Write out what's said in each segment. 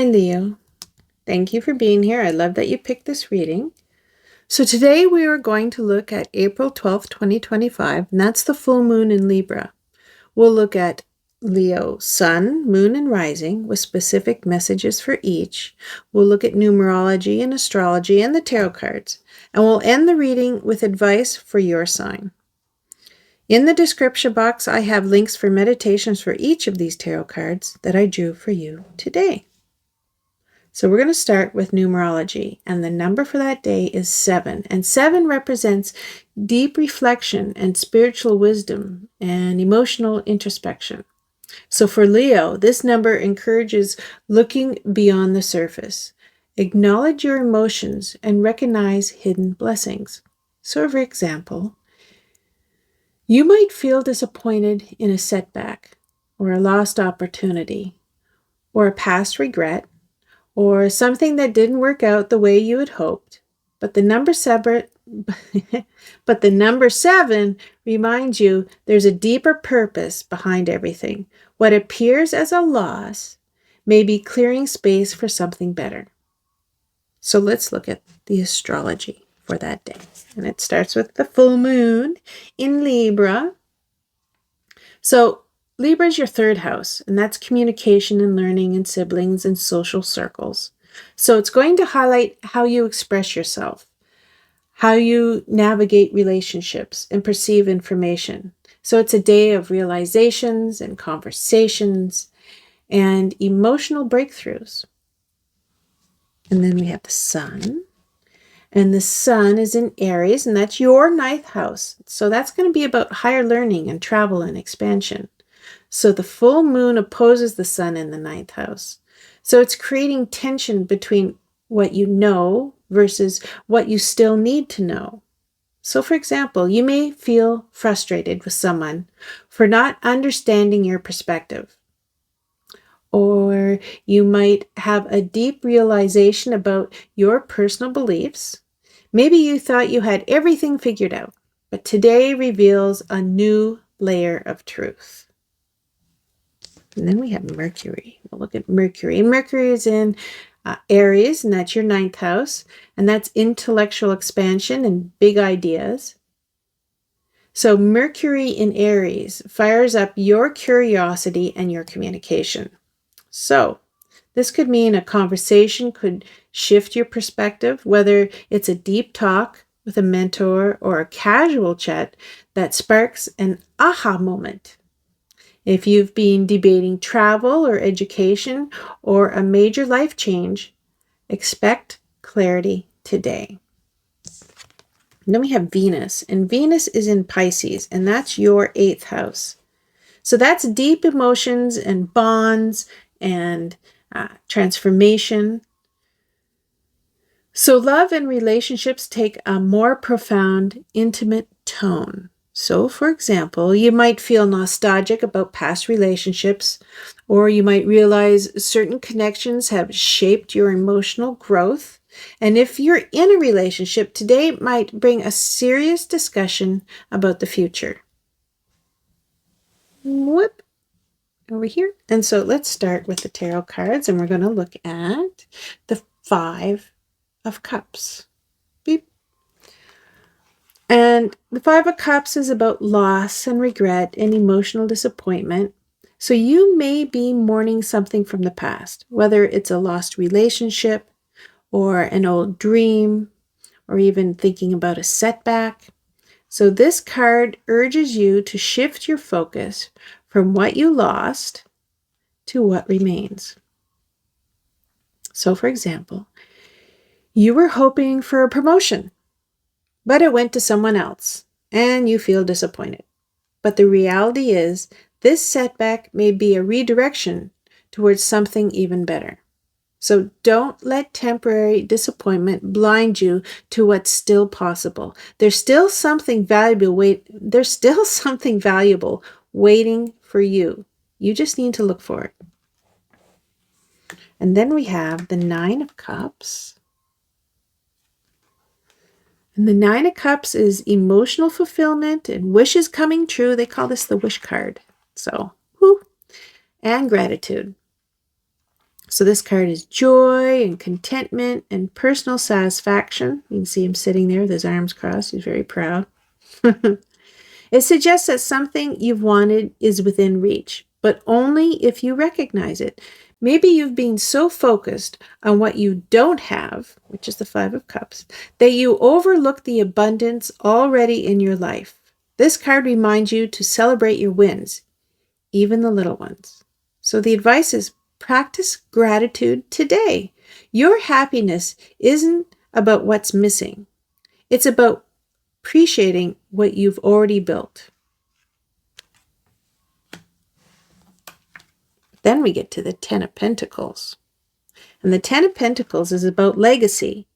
Hi, Leo. Thank you for being here. I love that you picked this reading. So today we are going to look at April 12th, 2025, and that's the full moon in Libra. We'll look at Leo, sun, moon, and rising with specific messages for each. We'll look at numerology and astrology and the tarot cards, and we'll end the reading with advice for your sign. In the description box, I have links for meditations for each of these tarot cards that I drew for you today. So we're going to start with numerology, and the number for that day is 7. And 7 represents deep reflection and spiritual wisdom and emotional introspection. So for Leo, this number encourages looking beyond the surface. Acknowledge your emotions and recognize hidden blessings. So for example, you might feel disappointed in a setback or a lost opportunity or a past regret, or something that didn't work out the way you had hoped. But the number 7 reminds you there's a deeper purpose behind everything. What appears as a loss may be clearing space for something better. So let's look at the astrology for that day. And it starts with the full moon in Libra. So Libra is your third house, and that's communication and learning and siblings and social circles. So it's going to highlight how you express yourself, how you navigate relationships and perceive information. So it's a day of realizations and conversations and emotional breakthroughs. And then we have the sun. And the sun is in Aries, and that's your 9th house. So that's going to be about higher learning and travel and expansion. So the full moon opposes the sun in the 9th house. So it's creating tension between what you know versus what you still need to know. So for example, you may feel frustrated with someone for not understanding your perspective. Or you might have a deep realization about your personal beliefs. Maybe you thought you had everything figured out, but today reveals a new layer of truth. And then we have Mercury. We'll look at Mercury. Mercury is in Aries, and that's your 9th house. And that's intellectual expansion and big ideas. So Mercury in Aries fires up your curiosity and your communication. So this could mean a conversation could shift your perspective, whether it's a deep talk with a mentor or a casual chat that sparks an aha moment. If you've been debating travel or education or a major life change, expect clarity today. And then we have Venus, and Venus is in Pisces, and that's your 8th house. So that's deep emotions and bonds and transformation. So love and relationships take a more profound, intimate tone. So, for example, you might feel nostalgic about past relationships, or you might realize certain connections have shaped your emotional growth. And if you're in a relationship, today might bring a serious discussion about the future. Whoop, over here. And so let's start with the tarot cards, and we're going to look at the 5 of Cups. Beep. And the 5 of Cups is about loss and regret and emotional disappointment. So you may be mourning something from the past, whether it's a lost relationship or an old dream, or even thinking about a setback. So this card urges you to shift your focus from what you lost to what remains. So for example, you were hoping for a promotion, but it went to someone else, and you feel disappointed. But the reality is, this setback may be a redirection towards something even better. So don't let temporary disappointment blind you to what's still possible. There's still something valuable waiting for you. You just need to look for it. And then we have the 9 of Cups. And the 9 of Cups is emotional fulfillment and wishes coming true. They call this the wish card. So, and gratitude. So this card is joy and contentment and personal satisfaction. You can see him sitting there with his arms crossed. He's very proud. It suggests that something you've wanted is within reach, but only if you recognize it. Maybe you've been so focused on what you don't have, which is the Five of Cups, that you overlook the abundance already in your life. This card reminds you to celebrate your wins, even the little ones. So the advice is practice gratitude today. Your happiness isn't about what's missing. It's about appreciating what you've already built. Then we get to the Ten of Pentacles. And the Ten of Pentacles is about legacy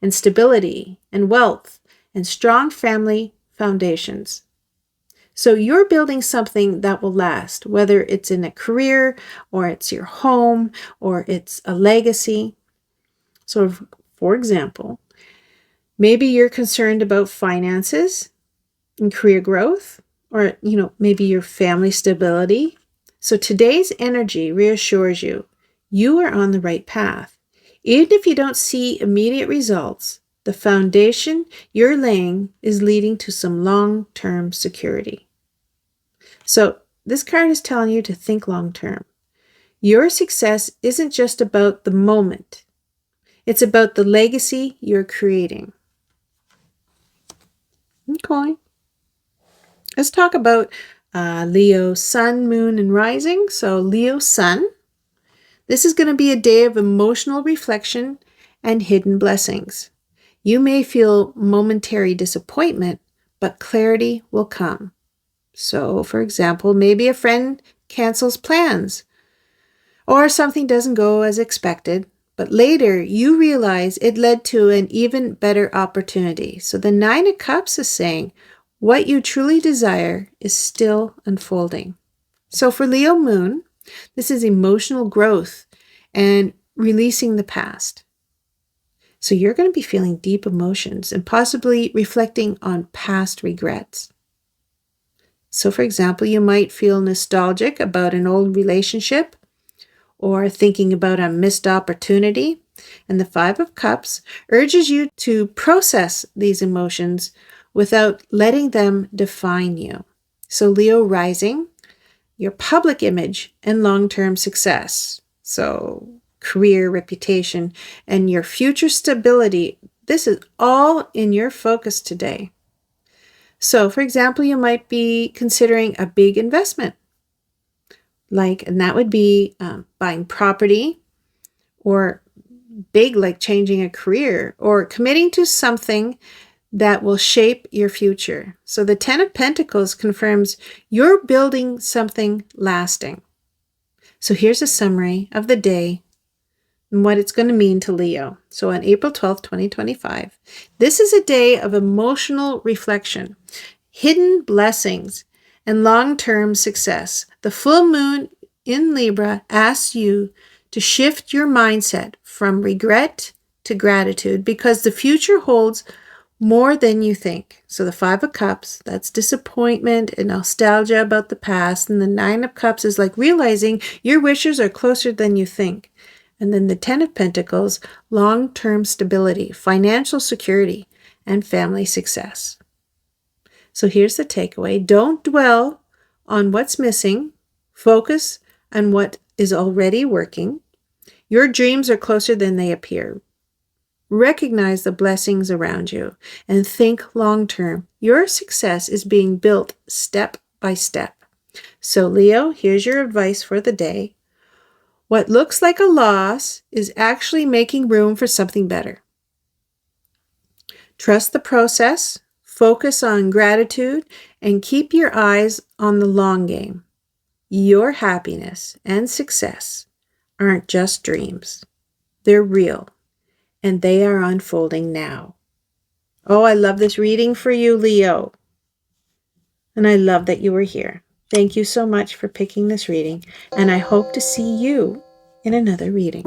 and stability and wealth and strong family foundations. So you're building something that will last, whether it's in a career or it's your home or it's a legacy. So for example, maybe you're concerned about finances and career growth, or, maybe your family stability. So today's energy reassures you, you are on the right path. Even if you don't see immediate results, the foundation you're laying is leading to some long-term security. So this card is telling you to think long-term. Your success isn't just about the moment. It's about the legacy you're creating. Okay. Let's talk about Leo sun, moon, and rising. So Leo sun. This is going to be a day of emotional reflection and hidden blessings. You may feel momentary disappointment, but clarity will come. So, for example, maybe a friend cancels plans or something doesn't go as expected, but later you realize it led to an even better opportunity. So the Nine of Cups is saying what you truly desire is still unfolding. So for Leo moon, this is emotional growth and releasing the past. So you're going to be feeling deep emotions and possibly reflecting on past regrets. So for example, you might feel nostalgic about an old relationship or thinking about a missed opportunity. And the Five of Cups urges you to process these emotions without letting them define you. So Leo rising, your public image and long-term success. So career, reputation, and your future stability. This is all in your focus today. So, for example, you might be considering a big investment, and that would be buying property, or big, like changing a career, or committing to something that will shape your future. So the Ten of Pentacles confirms you're building something lasting. So here's a summary of the day and what it's going to mean to Leo. So on April 12th, 2025, this is a day of emotional reflection, hidden blessings, and long-term success. The full moon in Libra asks you to shift your mindset from regret to gratitude because the future holds more than you think. So the Five of Cups, that's disappointment and nostalgia about the past. And the Nine of Cups is like realizing your wishes are closer than you think. And then the Ten of Pentacles, long-term stability, financial security, and family success. So here's the takeaway. Don't dwell on what's missing. Focus on what is already working. Your dreams are closer than they appear. Recognize the blessings around you and think long-term. Your success is being built step by step. So Leo, here's your advice for the day. What looks like a loss is actually making room for something better. Trust the process, focus on gratitude, and keep your eyes on the long game. Your happiness and success aren't just dreams. They're real, and they are unfolding now. Oh, I love this reading for you, Leo. And I love that you were here. Thank you so much for picking this reading, and I hope to see you in another reading.